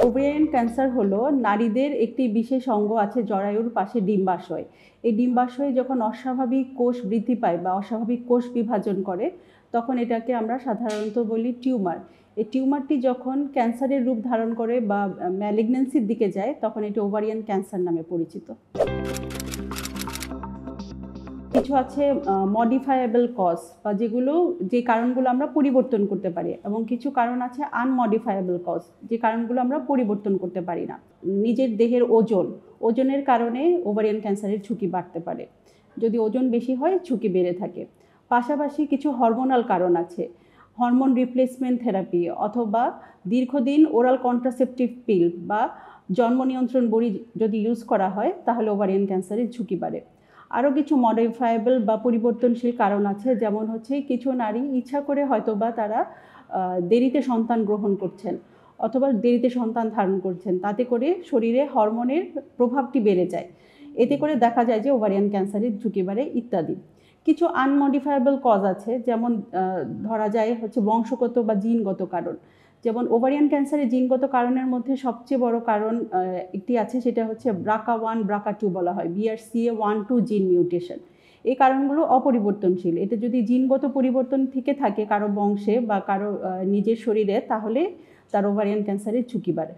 Ovarian cancer হলো নারীদের একটি বিশেষ অঙ্গ আছে জরায়ুর পাশে ডিম্বাশয়। এই ডিম্বাশয়ে যখন অস্বাভাবিক কোষ বৃদ্ধি পায় বা অস্বাভাবিক কোষ বিভাজন করে তখন এটাকে আমরা সাধারণত বলি টিউমার। এই টিউমারটি যখন ক্যান্সারের রূপ ধারণ করে বা ম্যালিগন্যান্সির দিকে যায় তখন এটি ওভারিয়ান ক্যান্সার নামে পরিচিত। কিছু আছে মডিফায়েবল কজ বা যে কারণগুলো আমরা পরিবর্তন করতে পারি, এবং কিছু কারণ আছে আনমডিফায়েবল কজ, যে কারণগুলো আমরা পরিবর্তন করতে পারি না। নিজের দেহের ওজনের কারণে ওভারিয়ান ক্যান্সারের ঝুঁকি বাড়তে পারে। যদি ওজন বেশি হয় ঝুঁকি বেড়ে থাকে। পাশাপাশি কিছু হরমোনাল কারণ আছে, হরমোন রিপ্লেসমেন্ট থেরাপি অথবা দীর্ঘদিন ওরাল কন্ট্রাসেপটিভ পিল বা জন্ম নিয়ন্ত্রণ বড়ি যদি ইউজ করা হয় তাহলে ওভারিয়ান ক্যান্সারের ঝুঁকি বাড়ে। আরও কিছু মডিফায়েবল বা পরিবর্তনশীল কারণ আছে, যেমন হচ্ছে কিছু নারী ইচ্ছা করে হয়তোবা তারা দেরিতে সন্তান গ্রহণ করছেন অথবা দেরিতে সন্তান ধারণ করছেন, তাতে করে শরীরে হরমোনের প্রভাবটি বেড়ে যায়, এতে করে দেখা যায় যে ওভারিয়ান ক্যান্সারের ঝুঁকি বাড়ে ইত্যাদি। কিছু আনমডিফায়েবল কজ আছে, যেমন ধরা যায় হচ্ছে বংশগত বা জিনগত কারণ। যেমন ওভারিয়ান ক্যান্সারের জিনগত কারণের মধ্যে সবচেয়ে বড় কারণ একটি আছে, সেটা হচ্ছে BRCA1 BRCA2 বলা হয়, BRCA1-2 জিন মিউটেশন। এই কারণগুলো অপরিবর্তনশীল। এটা যদি জিনগত পরিবর্তন থেকে থাকে কারো বংশে বা কারো নিজের শরীরে, তাহলে তার ওভারিয়ান ক্যান্সারের ঝুঁকি বাড়ে।